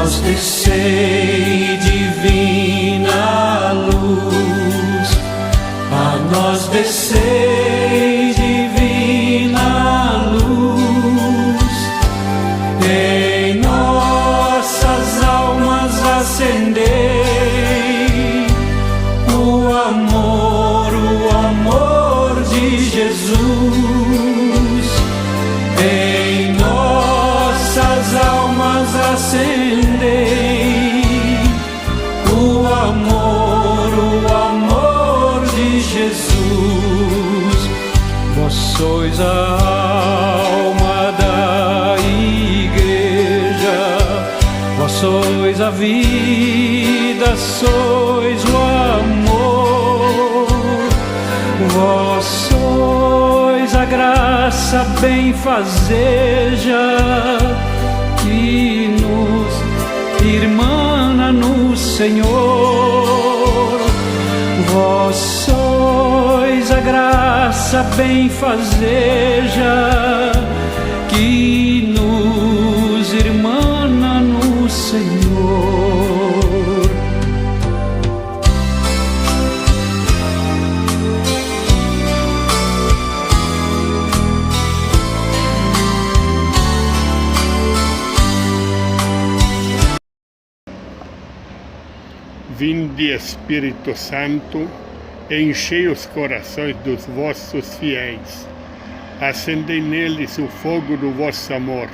nós descei divina luz, a nós descei divina luz, em nossas almas acendei o amor de Jesus. Em nossas almas acendei o amor de Jesus. Vós sois a alma da igreja, vós sois a vida, sois o amor, vós sois a graça benfazeja que nos irmana no Senhor. Vós sois a graça benfazeja que nos irmana no Senhor. Vinde, Espírito Santo, enchei os corações dos vossos fiéis, acendei neles o fogo do vosso amor,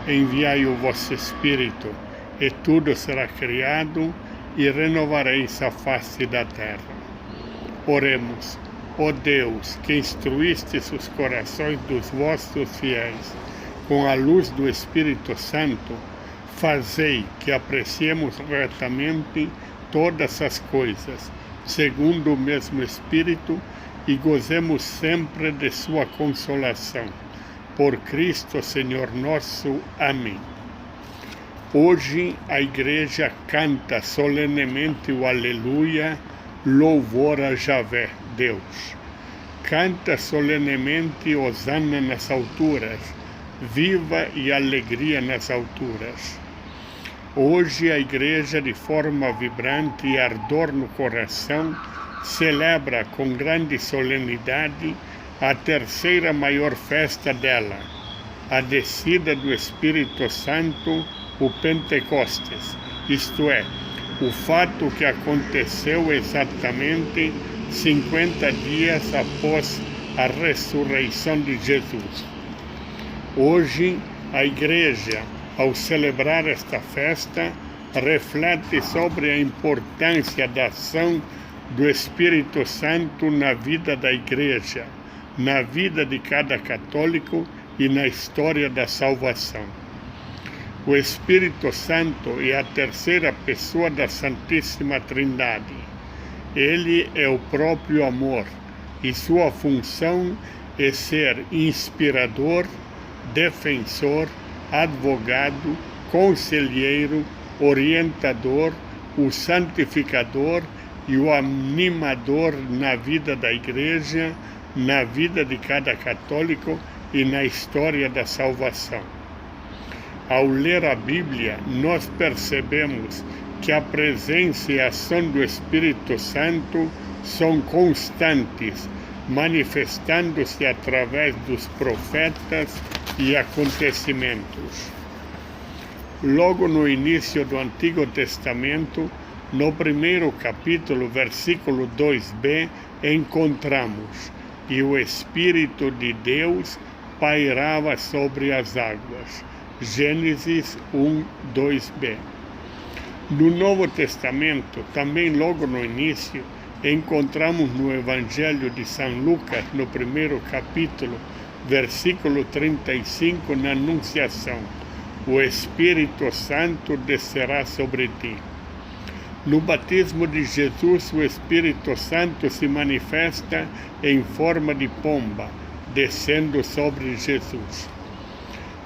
enviai o vosso Espírito, e tudo será criado, e renovareis a face da terra. Oremos. Ó Deus, que instruístes os corações dos vossos fiéis com a luz do Espírito Santo, fazei que apreciemos retamente todas as coisas, segundo o mesmo Espírito, e gozemos sempre de sua consolação. Por Cristo Senhor nosso. Amém. Hoje a igreja canta solenemente o Aleluia, louvor a Javé, Deus. Canta solenemente Hosana nas alturas, viva e alegria nas alturas. Hoje a igreja, de forma vibrante e ardor no coração, celebra com grande solenidade a terceira maior festa dela, a descida do Espírito Santo, o Pentecostes, isto é, o fato que aconteceu exatamente 50 dias após a ressurreição de Jesus. Hoje a igreja, ao celebrar esta festa, reflete sobre a importância da ação do Espírito Santo na vida da igreja, na vida de cada católico e na história da salvação. O Espírito Santo é a terceira pessoa da Santíssima Trindade. Ele é o próprio amor e sua função é ser inspirador, defensor, advogado, conselheiro, orientador, o santificador e o animador na vida da igreja, na vida de cada católico e na história da salvação. Ao ler a Bíblia, nós percebemos que a presença e a ação do Espírito Santo são constantes, manifestando-se através dos profetas e acontecimentos. Logo no início do Antigo Testamento, no primeiro capítulo, versículo 2b, encontramos: e o Espírito de Deus pairava sobre as águas. Gênesis 1, 2b. No Novo Testamento, também logo no início, encontramos no Evangelho de São Lucas, no primeiro capítulo, versículo 35, na Anunciação: o Espírito Santo descerá sobre ti. No batismo de Jesus, o Espírito Santo se manifesta em forma de pomba, descendo sobre Jesus.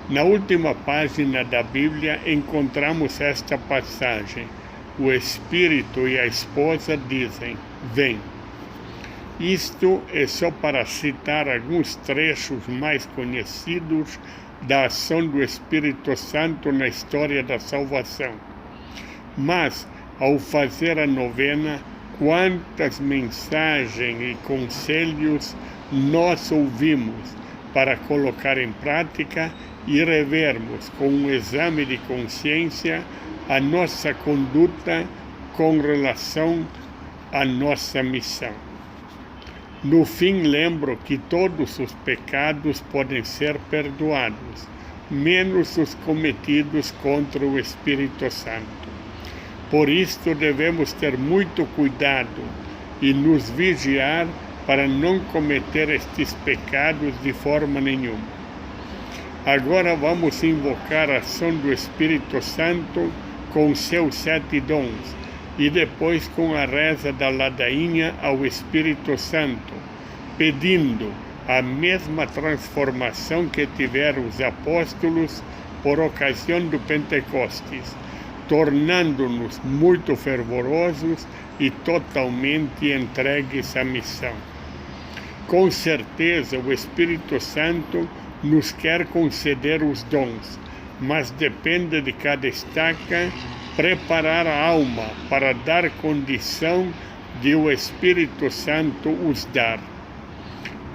Na última página da Bíblia encontramos esta passagem: o Espírito e a esposa dizem: vem. Isto é só para citar alguns trechos mais conhecidos da ação do Espírito Santo na história da salvação. Mas, ao fazer a novena, quantas mensagens e conselhos nós ouvimos para colocar em prática e revermos com um exame de consciência a nossa conduta com relação à nossa missão. No fim, lembro que todos os pecados podem ser perdoados, menos os cometidos contra o Espírito Santo. Por isto, devemos ter muito cuidado e nos vigiar para não cometer estes pecados de forma nenhuma. Agora vamos invocar a ação do Espírito Santo com seus 7 dons e depois com a reza da ladainha ao Espírito Santo, pedindo a mesma transformação que tiveram os apóstolos por ocasião do Pentecostes, tornando-nos muito fervorosos e totalmente entregues à missão. Com certeza o Espírito Santo nos quer conceder os dons, mas depende de cada estaca preparar a alma para dar condição de o Espírito Santo os dar.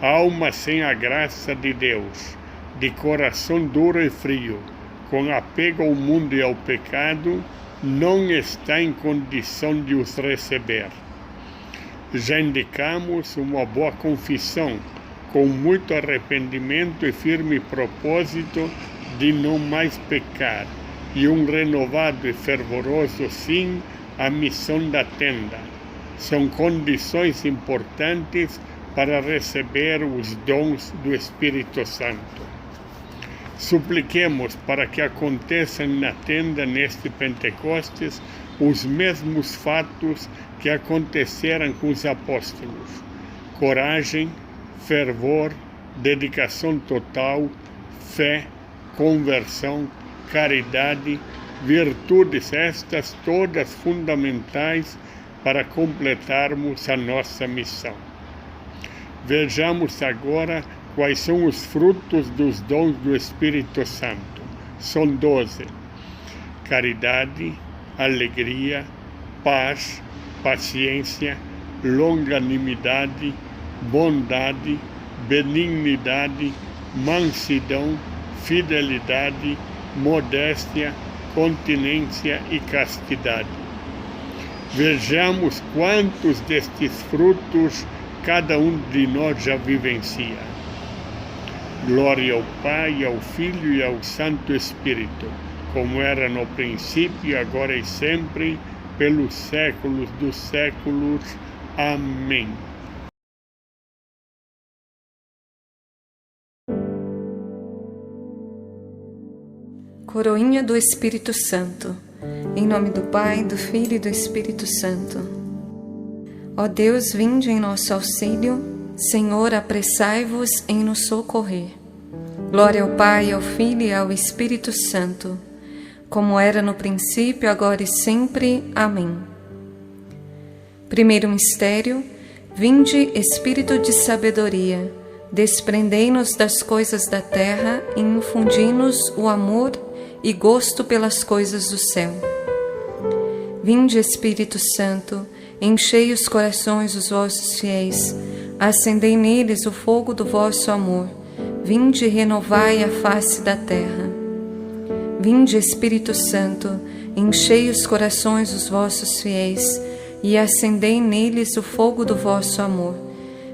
A alma sem a graça de Deus, de coração duro e frio, com apego ao mundo e ao pecado, não está em condição de os receber. Já indicamos uma boa confissão, com muito arrependimento e firme propósito de não mais pecar, e um renovado e fervoroso sim à missão da tenda. São condições importantes para receber os dons do Espírito Santo. Supliquemos para que aconteçam na tenda neste Pentecostes os mesmos fatos que aconteceram com os apóstolos: coragem, fervor, dedicação total, fé, conversão, caridade, virtudes estas todas fundamentais para completarmos a nossa missão. Vejamos agora quais são os frutos dos dons do Espírito Santo. São 12: caridade, alegria, paz, paciência, longanimidade, bondade, benignidade, mansidão, fidelidade, modéstia, continência e castidade. Vejamos quantos destes frutos cada um de nós já vivencia. Glória ao Pai, ao Filho e ao Santo Espírito, como era no princípio, agora e sempre, pelos séculos dos séculos. Amém. Coroinha do Espírito Santo. Em nome do Pai, do Filho e do Espírito Santo. Ó Deus, vinde em nosso auxílio. Senhor, apressai-vos em nos socorrer. Glória ao Pai, ao Filho e ao Espírito Santo, como era no princípio, agora e sempre. Amém. Primeiro mistério: vinde, Espírito de sabedoria, desprendei-nos das coisas da terra e infundi-nos o amor e gosto pelas coisas do céu. Vinde, Espírito Santo, enchei os corações dos vossos fiéis, acendei neles o fogo do vosso amor. Vinde, renovai a face da terra. Vinde, Espírito Santo, enchei os corações dos vossos fiéis e acendei neles o fogo do vosso amor.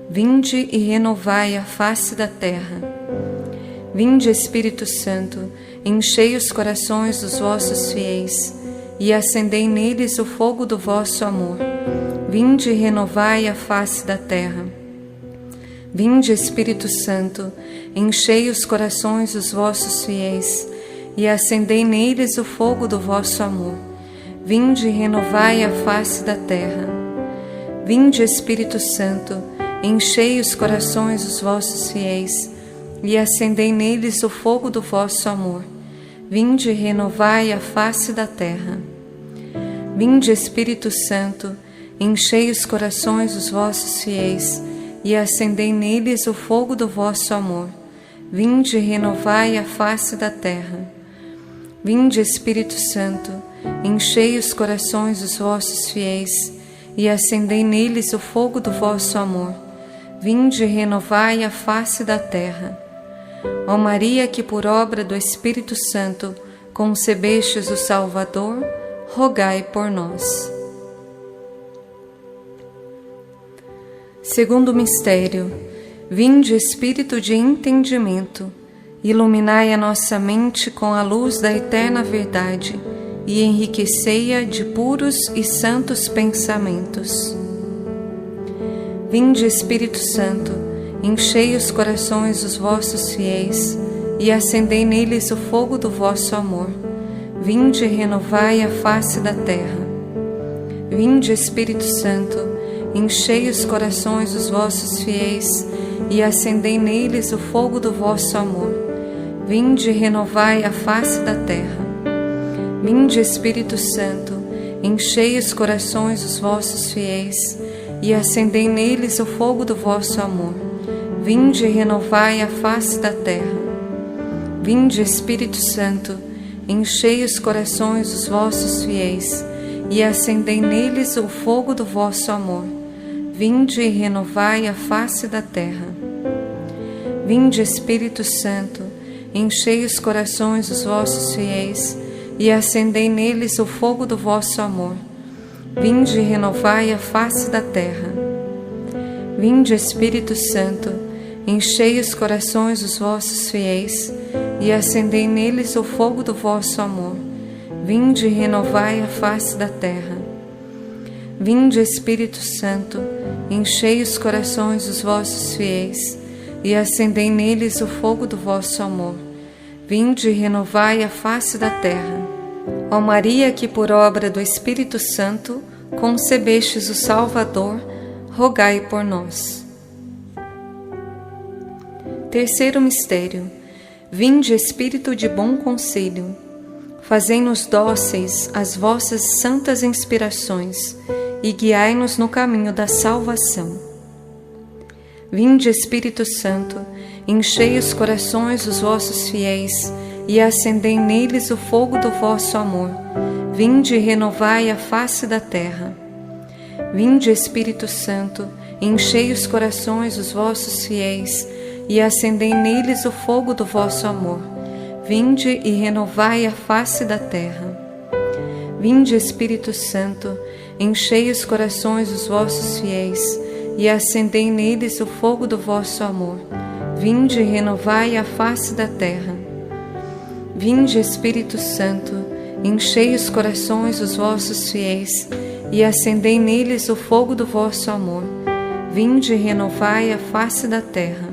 Vinde e renovai a face da terra. Vinde, Espírito Santo, enchei os corações dos vossos fiéis e acendei neles o fogo do vosso amor. Vinde e renovai a face da terra. Vinde, Espírito Santo, enchei os corações dos vossos fiéis e acendei neles o fogo do vosso amor. Vinde e renovai a face da terra. Vinde, Espírito Santo, enchei os corações dos vossos fiéis e acendei neles o fogo do vosso amor. Vinde e renovai a face da terra. Vinde, Espírito Santo, enchei os corações dos vossos fiéis e acendei neles o fogo do vosso amor. vinde e renovai a face da terra. Vinde, Espírito Santo, enchei os corações dos vossos fiéis e acendei neles o fogo do vosso amor. Vinde e renovai a face da terra. Ó Maria, que por obra do Espírito Santo concebestes o Salvador, rogai por nós. Segundo mistério, vinde, Espírito de entendimento, iluminai a nossa mente com a luz da eterna verdade e enriquecei-a de puros e santos pensamentos. Vinde, Espírito Santo, enchei os corações dos vossos fiéis e acendei neles o fogo do vosso amor. Vinde e renovai a face da terra. Vinde, Espírito Santo, enchei os corações dos vossos fiéis e acendei neles o fogo do vosso amor. Vinde e renovai a face da terra. Vinde, Espírito Santo, enchei os corações dos vossos fiéis e acendei neles o fogo do vosso amor. Vinde e renovai a face da terra. Vinde, Espírito Santo, enchei os corações dos vossos fiéis e acendei neles o fogo do vosso amor. Vinde e renovai a face da terra. Vinde, Espírito Santo, enchei os corações dos vossos fiéis e acendei neles o fogo do vosso amor. Vinde e renovai a face da terra. Vinde, Espírito Santo, enchei os corações dos vossos fiéis e acendei neles o fogo do vosso amor. Vinde e renovai a face da terra. Vinde, Espírito Santo, enchei os corações dos vossos fiéis e acendei neles o fogo do vosso amor. Vinde e renovai a face da terra. Ó Maria, que por obra do Espírito Santo concebestes o Salvador, rogai por nós. Terceiro mistério. Vinde, Espírito de bom conselho, fazei-nos dóceis às vossas santas inspirações e guiai-nos no caminho da salvação. Vinde, Espírito Santo, enchei os corações dos vossos fiéis e acendei neles o fogo do vosso amor. Vinde e renovai a face da terra. Vinde, Espírito Santo, enchei os corações dos vossos fiéis e acendei neles o fogo do vosso amor. Vinde e renovai a face da terra. Vinde, Espírito Santo, enchei os corações dos vossos fiéis e acendei neles o fogo do vosso amor. Vinde e renovai a face da terra. Vinde, Espírito Santo, enchei os corações dos vossos fiéis e acendei neles o fogo do vosso amor. Vinde e renovai a face da terra.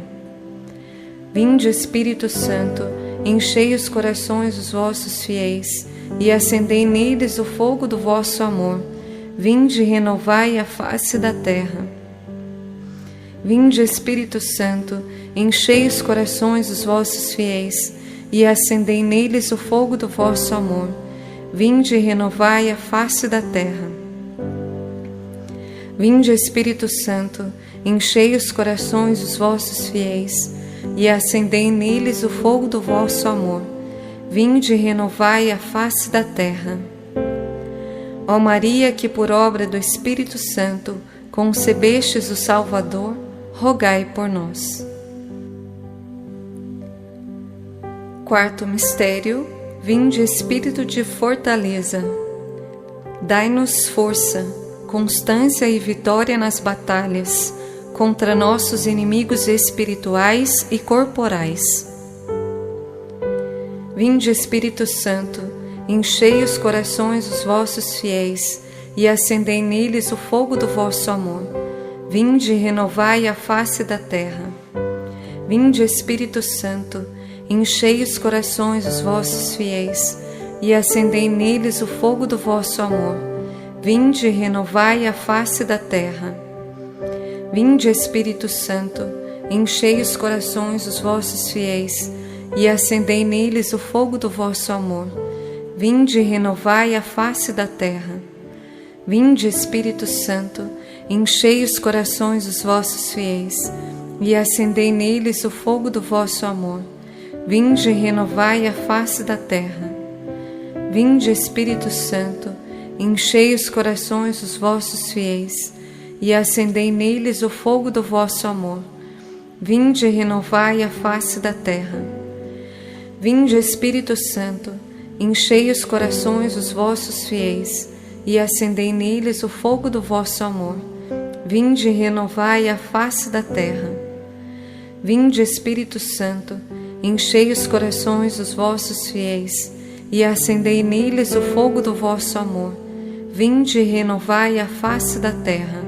Vinde, Espírito Santo, enchei os corações dos vossos fiéis e acendei neles o fogo do vosso amor. Vinde e renovai a face da terra. Vinde, Espírito Santo, enchei os corações dos vossos fiéis e acendei neles o fogo do vosso amor. Vinde e renovai a face da terra. Vinde, Espírito Santo, enchei os corações dos vossos fiéis e acendei neles o fogo do vosso amor. Vinde e renovai a face da terra. Ó Maria, que por obra do Espírito Santo concebestes o Salvador, rogai por nós. Quarto mistério. Vinde, Espírito de fortaleza. Dai-nos força, constância e vitória nas batalhas contra nossos inimigos espirituais e corporais. Vinde, Espírito Santo, enchei os corações dos vossos fiéis e acendei neles o fogo do vosso amor. Vinde e renovai a face da terra. Vinde, Espírito Santo, enchei os corações dos vossos fiéis e acendei neles o fogo do vosso amor. Vinde e renovai a face da terra. Vinde, Espírito Santo, enchei os corações dos vossos fiéis e acendei neles o fogo do vosso amor. Vinde e renovai a face da terra. Vinde, Espírito Santo, enchei os corações dos vossos fiéis e acendei neles o fogo do vosso amor. Vinde e renovai a face da terra. Vinde, Espírito Santo, enchei os corações dos vossos fiéis, e acendei neles o fogo do vosso amor. Vinde e renovai a face da terra. Vinde, Espírito Santo, enchei os corações dos vossos fiéis, e acendei neles o fogo do vosso amor. Vinde e renovai a face da terra. Vinde, Espírito Santo, enchei os corações dos vossos fiéis, e acendei neles o fogo do vosso amor. Vinde e renovai a face da terra.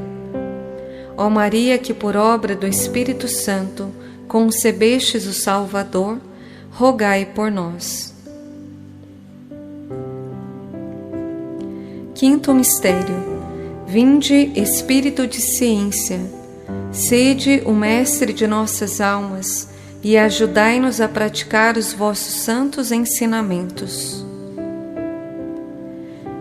Ó Maria, que por obra do Espírito Santo concebestes o Salvador, rogai por nós. Quinto mistério. Vinde, Espírito de ciência, sede o mestre de nossas almas e ajudai-nos a praticar os vossos santos ensinamentos.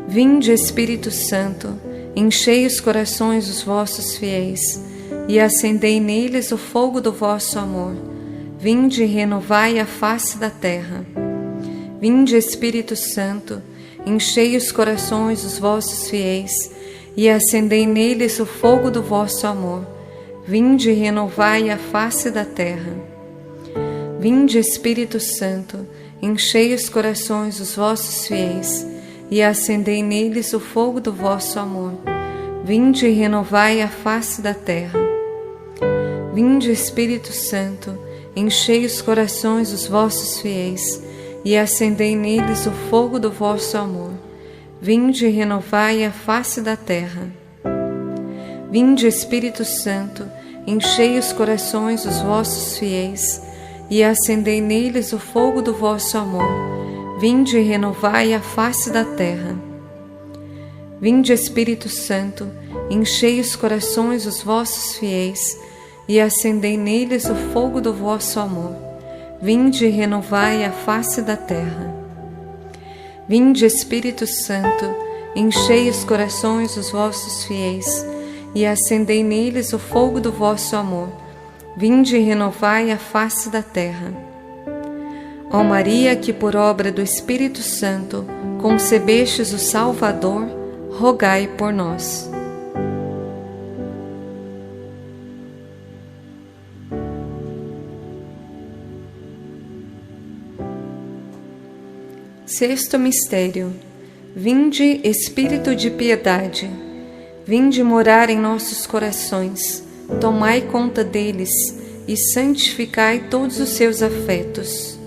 Vinde, Espírito Santo, enchei os corações dos vossos fiéis e acendei neles o fogo do vosso amor. Vinde e renovai a face da terra. Vinde, Espírito Santo, enchei os corações dos vossos fiéis e acendei neles o fogo do vosso amor. Vinde e renovai a face da terra. Vinde, Espírito Santo, enchei os corações dos vossos fiéis e acendei neles o fogo do vosso amor. Vinde e renovai a face da terra. Vinde, Espírito Santo, enchei os corações dos vossos fiéis e acendei neles o fogo do vosso amor. Vinde e renovai a face da terra. Vinde, Espírito Santo, enchei os corações dos vossos fiéis e acendei neles o fogo do vosso amor. Vinde e renovai a face da terra. Vinde, Espírito Santo, enchei os corações dos vossos fiéis e acendei neles o fogo do vosso amor. Vinde e renovai a face da terra. Vinde, Espírito Santo, enchei os corações dos vossos fiéis e acendei neles o fogo do vosso amor. Vinde e renovai a face da terra. Ó Maria, que por obra do Espírito Santo concebestes o Salvador, rogai por nós. Sexto mistério. Vinde, Espírito de piedade, vinde morar em nossos corações, tomai conta deles e santificai todos os seus afetos.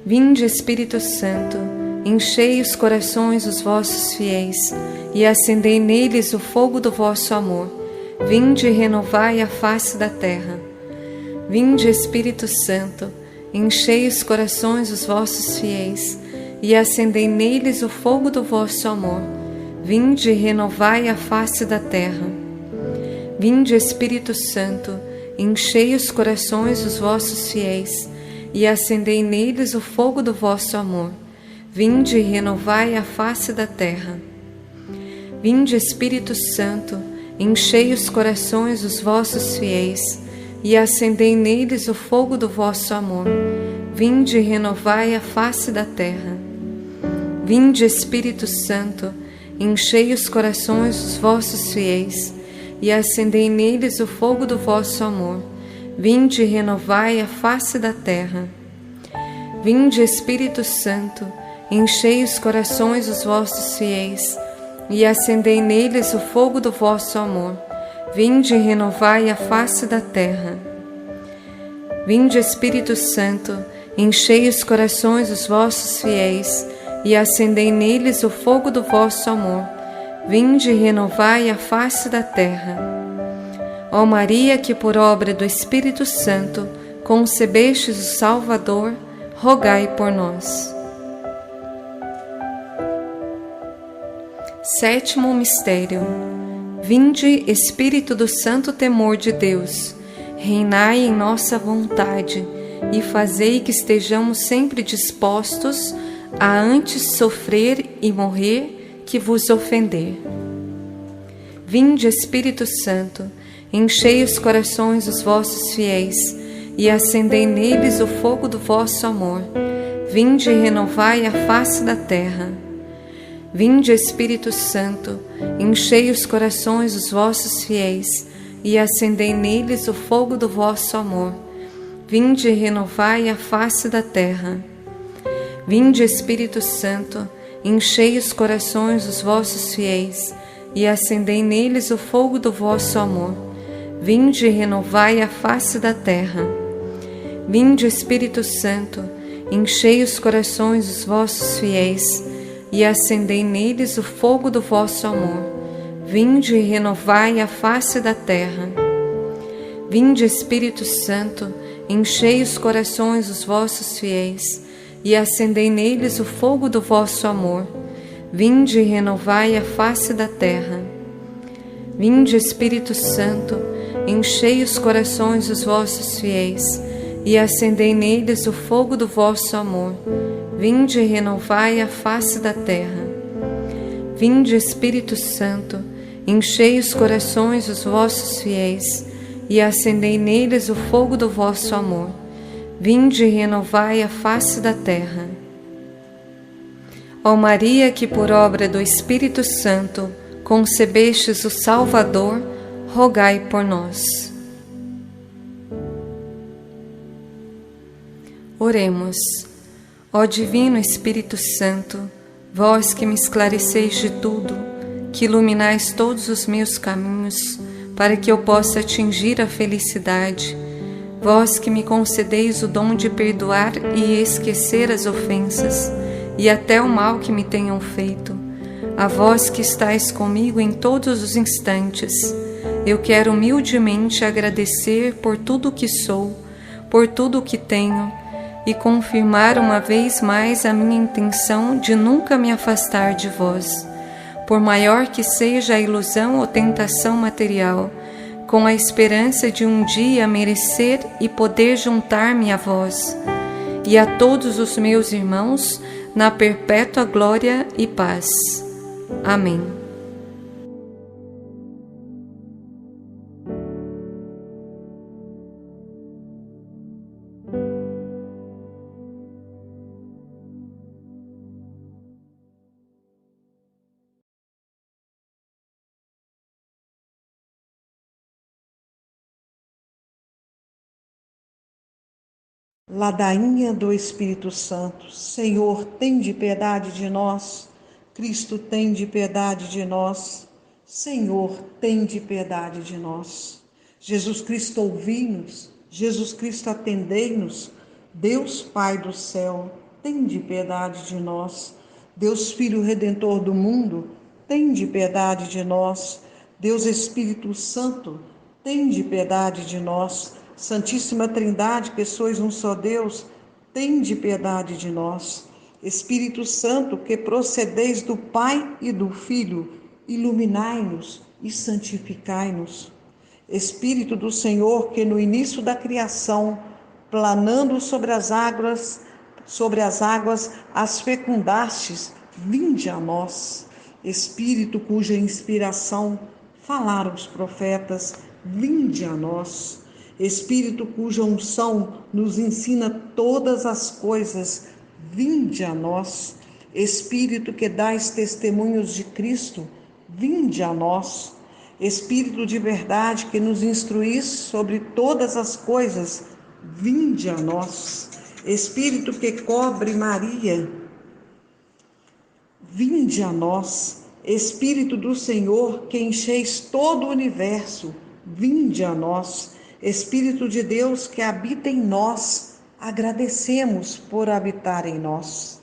Vinde, Espírito Santo, enchei os corações dos vossos fiéis e acendei neles o fogo do vosso amor. Vinde e renovai a face da terra. Vinde, Espírito Santo, enchei os corações dos vossos fiéis e acendei neles o fogo do vosso amor. Vinde e renovai a face da terra. Vinde, Espírito Santo, enchei os corações dos vossos fiéis e acendei neles o fogo do vosso amor. Vinde e renovai a face da terra. Vinde, Espírito Santo, enchei os corações dos vossos fiéis e acendei neles o fogo do vosso amor. Vinde e renovai a face da terra. Vinde, Espírito Santo, enchei os corações dos vossos fiéis e acendei neles o fogo do vosso amor. Vinde e renovai a face da terra. Vinde, Espírito Santo, enchei os corações dos vossos fiéis e acendei neles o fogo do vosso amor. Vinde e renovai a face da terra. Vinde, Espírito Santo, enchei os corações dos vossos fiéis e acendei neles o fogo do vosso amor. Vinde e renovai a face da terra. Ó Maria, que por obra do Espírito Santo concebestes o Salvador, rogai por nós. Sétimo mistério. Vinde, Espírito do santo temor de Deus, reinai em nossa vontade e fazei que estejamos sempre dispostos a antes sofrer e morrer que vos ofender. Vinde, Espírito Santo, enchei os corações dos vossos fiéis, e acendei neles o fogo do vosso amor. Vinde e renovai a face da terra. Vinde, Espírito Santo, enchei os corações dos vossos fiéis, e acendei neles o fogo do vosso amor. Vinde e renovai a face da terra. Vinde, Espírito Santo, enchei os corações dos vossos fiéis, e acendei neles o fogo do vosso amor. Vinde e renovai a face da terra. Vinde, Espírito Santo, enchei os corações dos vossos fiéis, e acendei neles o fogo do vosso amor. Vinde e renovai a face da terra. Vinde, Espírito Santo, enchei os corações dos vossos fiéis, e acendei neles o fogo do vosso amor. Vinde e renovai a face da terra. Vinde, Espírito Santo, enchei os corações dos vossos fiéis, e acendei neles o fogo do vosso amor. Vinde e renovai a face da terra. Vinde, Espírito Santo, enchei os corações dos vossos fiéis, e acendei neles o fogo do vosso amor. Vinde e renovai a face da terra. Ó Maria, que por obra do Espírito Santo concebestes o Salvador, rogai por nós. Oremos. Ó Divino Espírito Santo, vós que me esclareceis de tudo, que iluminais todos os meus caminhos, para que eu possa atingir a felicidade, vós que me concedeis o dom de perdoar e esquecer as ofensas, e até o mal que me tenham feito, a vós que estáis comigo em todos os instantes, eu quero humildemente agradecer por tudo o que sou, por tudo o que tenho, e confirmar uma vez mais a minha intenção de nunca me afastar de vós, por maior que seja a ilusão ou tentação material, com a esperança de um dia merecer e poder juntar-me a vós, e a todos os meus irmãos, na perpétua glória e paz. Amém. Ladainha do Espírito Santo, Senhor, tende piedade de nós. Cristo, tende piedade de nós. Senhor, tende piedade de nós. Jesus Cristo, ouvi-nos. Jesus Cristo, atendei-nos. Deus Pai do céu, tende piedade de nós. Deus Filho Redentor do mundo, tende piedade de nós. Deus Espírito Santo, tende piedade de nós. Santíssima Trindade, que sois um só Deus, tende piedade de nós. Espírito Santo, que procedeis do Pai e do Filho, iluminai-nos e santificai-nos. Espírito do Senhor, que no início da criação, planando sobre as águas, as fecundastes, vinde a nós. Espírito cuja inspiração falaram os profetas, vinde a nós. Espírito cuja unção nos ensina todas as coisas, vinde a nós. Espírito que dais testemunhos de Cristo, vinde a nós. Espírito de verdade que nos instruís sobre todas as coisas, vinde a nós. Espírito que cobre Maria, vinde a nós. Espírito do Senhor que encheis todo o universo, vinde a nós. Espírito de Deus que habita em nós, agradecemos por habitar em nós.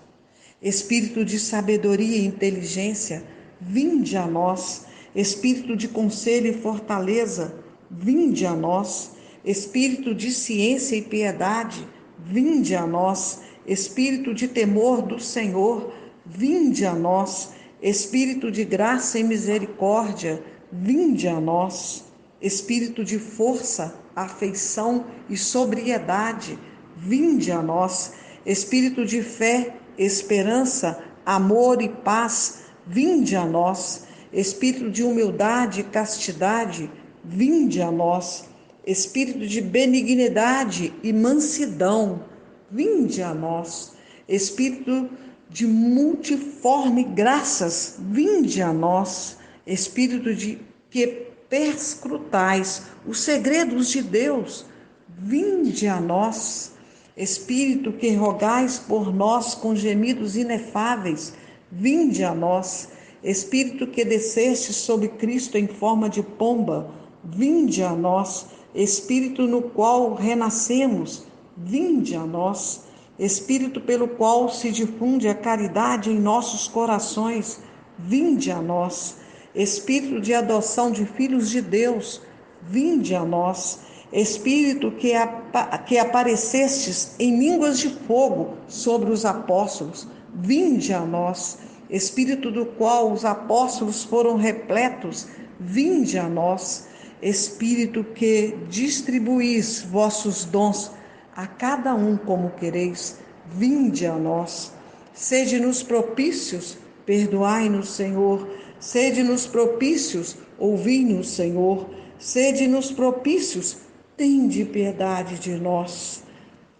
Espírito de sabedoria e inteligência, vinde a nós. Espírito de conselho e fortaleza, vinde a nós. Espírito de ciência e piedade, vinde a nós. Espírito de temor do Senhor, vinde a nós. Espírito de graça e misericórdia, vinde a nós. Espírito de força, afeição e sobriedade, vinde a nós. Espírito de fé, esperança, amor e paz, vinde a nós. Espírito de humildade e castidade, vinde a nós. Espírito de benignidade e mansidão, vinde a nós. Espírito de multiforme graças, vinde a nós. Espírito de que perscrutais os segredos de Deus, vinde a nós. Espírito que rogais por nós com gemidos inefáveis, vinde a nós. Espírito que desceste sobre Cristo em forma de pomba, vinde a nós. Espírito no qual renascemos, vinde a nós. Espírito pelo qual se difunde a caridade em nossos corações, vinde a nós. Espírito de adoção de filhos de Deus, vinde a nós. Espírito que aparecestes em línguas de fogo sobre os apóstolos, vinde a nós. Espírito do qual os apóstolos foram repletos, vinde a nós. Espírito que distribuís vossos dons a cada um como quereis, vinde a nós. Sede-nos propícios, perdoai-nos, Senhor. Sede-nos propícios, ouvi-nos, Senhor. Sede-nos propícios, tende piedade de nós.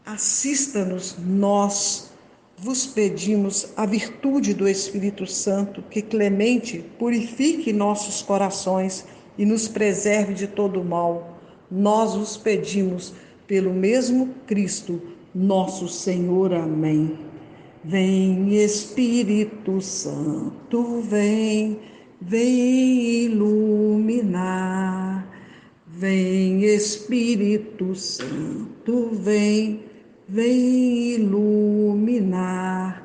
Assista-nos, nós vos pedimos a virtude do Espírito Santo, que clemente purifique nossos corações e nos preserve de todo mal. Nós vos pedimos pelo mesmo Cristo, nosso Senhor. Amém. Vem, Espírito Santo, vem iluminar. Vem, Espírito Santo, vem iluminar.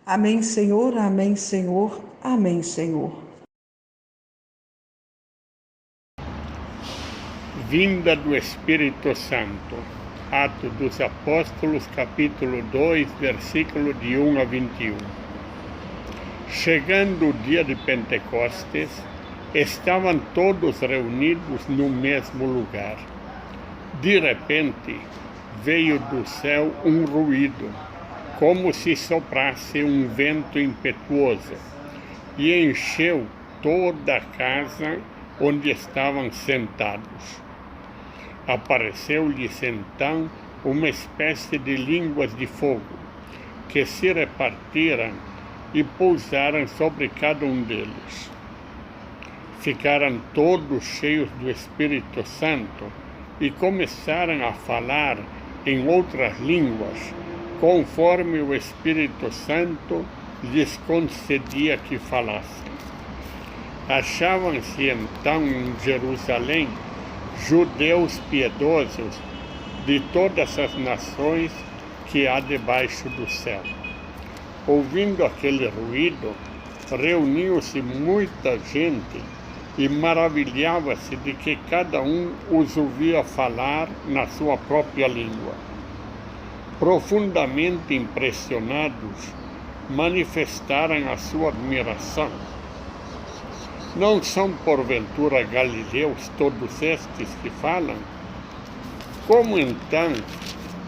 Amém, Senhor, amém, Senhor, amém, Senhor. Vinda do Espírito Santo. Atos dos Apóstolos, capítulo 2, versículo de 1 a 21. Chegando o dia de Pentecostes, estavam todos reunidos no mesmo lugar. De repente, veio do céu um ruído, como se soprasse um vento impetuoso, e encheu toda a casa onde estavam sentados. Apareceu-lhes então uma espécie de línguas de fogo, que se repartiram e pousaram sobre cada um deles. Ficaram todos cheios do Espírito Santo e começaram a falar em outras línguas, conforme o Espírito Santo lhes concedia que falassem. Achavam-se então em Jerusalém judeus piedosos de todas as nações que há debaixo do céu. Ouvindo aquele ruído, reuniu-se muita gente e maravilhava-se de que cada um os ouvia falar na sua própria língua. Profundamente impressionados, manifestaram a sua admiração. Não são porventura galileus todos estes que falam? Como então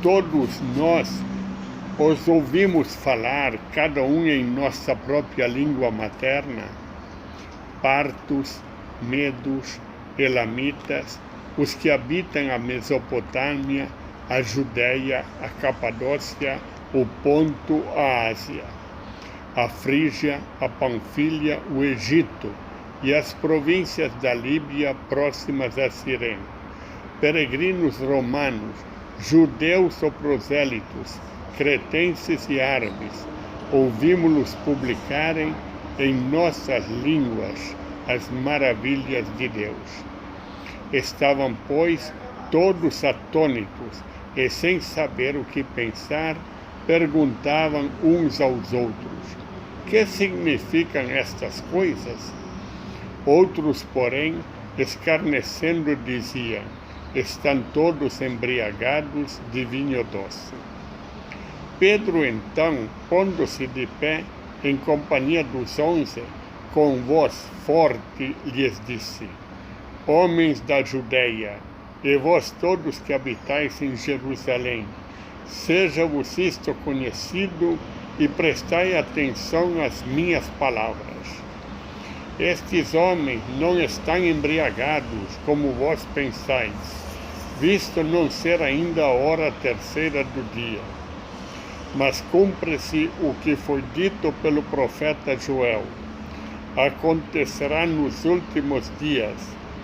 todos nós os ouvimos falar, cada um em nossa própria língua materna? Partos, medos, elamitas, os que habitam a Mesopotâmia, a Judéia, a Capadócia, o Ponto, a Ásia, a Frígia, a Panfilha, o Egito e as províncias da Líbia próximas a Cirene, peregrinos romanos, judeus ou prosélitos, cretenses e árabes, ouvimos-los publicarem em nossas línguas as maravilhas de Deus. Estavam, pois, todos atônitos e, sem saber o que pensar, perguntavam uns aos outros: que significam estas coisas? Outros, porém, escarnecendo, diziam: estão todos embriagados de vinho doce. Pedro, então, pondo-se de pé, em companhia dos 11, com voz forte lhes disse: homens da Judeia, e vós todos que habitais em Jerusalém, seja-vos isto conhecido e prestai atenção às minhas palavras. Estes homens não estão embriagados, como vós pensais, visto não ser ainda a hora terceira do dia. Mas cumpre-se o que foi dito pelo profeta Joel. Acontecerá nos últimos dias,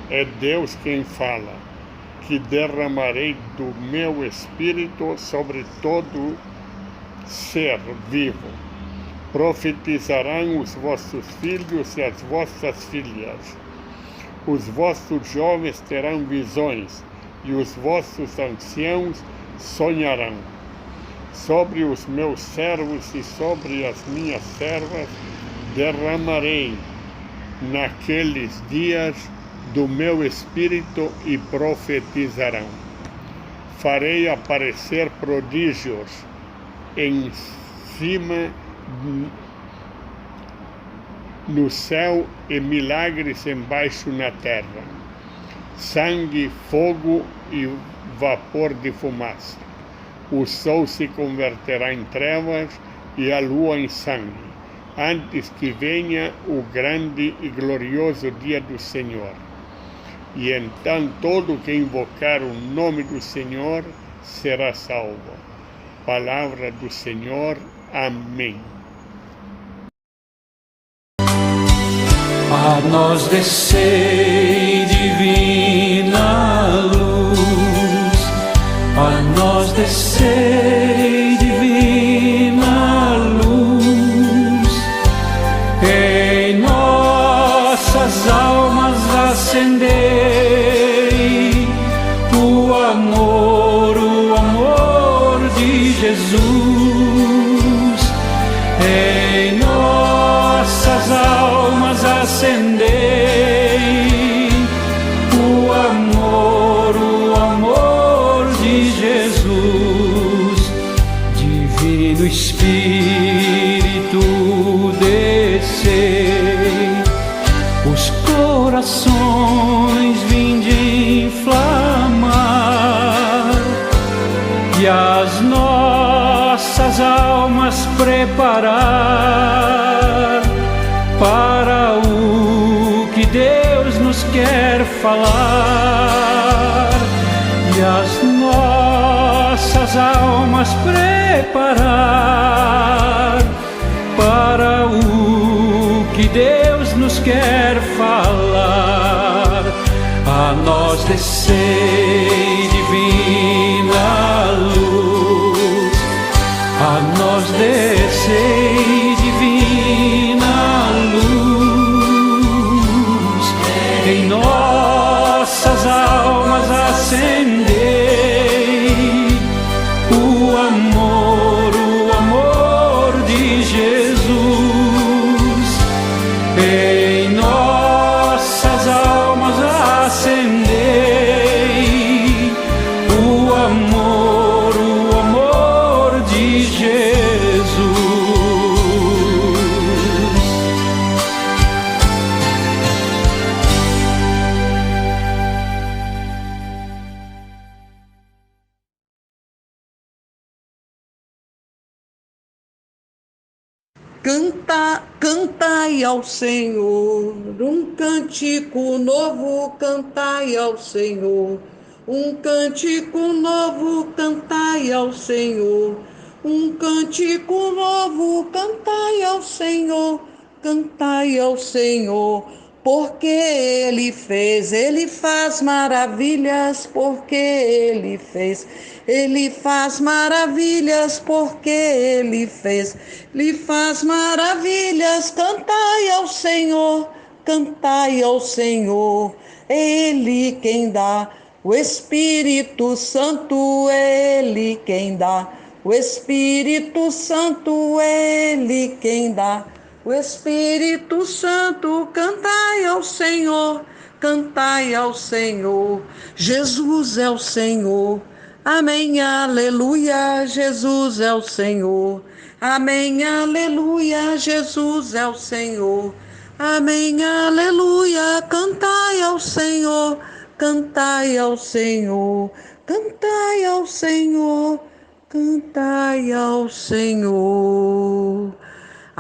é Deus quem fala, que derramarei do meu espírito sobre todo ser vivo. Profetizarão os vossos filhos e as vossas filhas. Os vossos jovens terão visões, e os vossos anciãos sonharão. Sobre os meus servos e sobre as minhas servas derramarei naqueles dias do meu espírito e profetizarão. Farei aparecer prodígios em cima no céu e milagres embaixo na terra, sangue, fogo e vapor de fumaça. O sol se converterá em trevas e a lua em sangue, antes que venha o grande e glorioso dia do Senhor. E então todo que invocar o nome do Senhor será salvo. Palavra do Senhor. Amém. A nós descei divina luz, a nós descei divina luz, em nossas almas acendei o amor de Jesus, em nossas almas acendei o amor de Jesus. Divino Espírito, descei, os corações vinde inflamar e as nossas almas preparar para o que Deus nos quer falar, e as nossas almas preparar para o que Deus nos quer falar. A nós descei divina luz, a nós descei divina luz, em nossas almas acendei o amor de Jesus, em nossas almas acendei o amor de Jesus. Cantai ao Senhor um cântico novo, cantai ao Senhor um cântico novo, cantai ao Senhor um cântico novo, cantai ao Senhor, cantai ao Senhor, porque Ele faz maravilhas, porque Ele faz maravilhas, porque Ele faz maravilhas. Cantai ao Senhor, cantai ao Senhor, Ele quem dá o Espírito Santo, Ele quem dá o Espírito Santo, Ele quem dá o Espírito Santo. Cantai ao Senhor, cantai ao Senhor, Jesus é o Senhor. Amém, aleluia, Jesus é o Senhor. Amém, aleluia, Jesus é o Senhor. Amém, aleluia, cantai ao Senhor, cantai ao Senhor, cantai ao Senhor, cantai ao Senhor.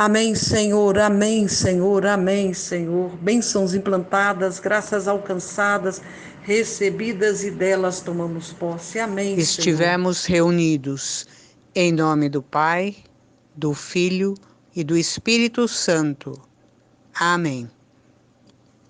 Amém, Senhor, amém, Senhor, amém, Senhor. Bênçãos implantadas, graças alcançadas, recebidas e delas tomamos posse. Amém, Senhor. Estivemos reunidos em nome do Pai, do Filho e do Espírito Santo. Amém.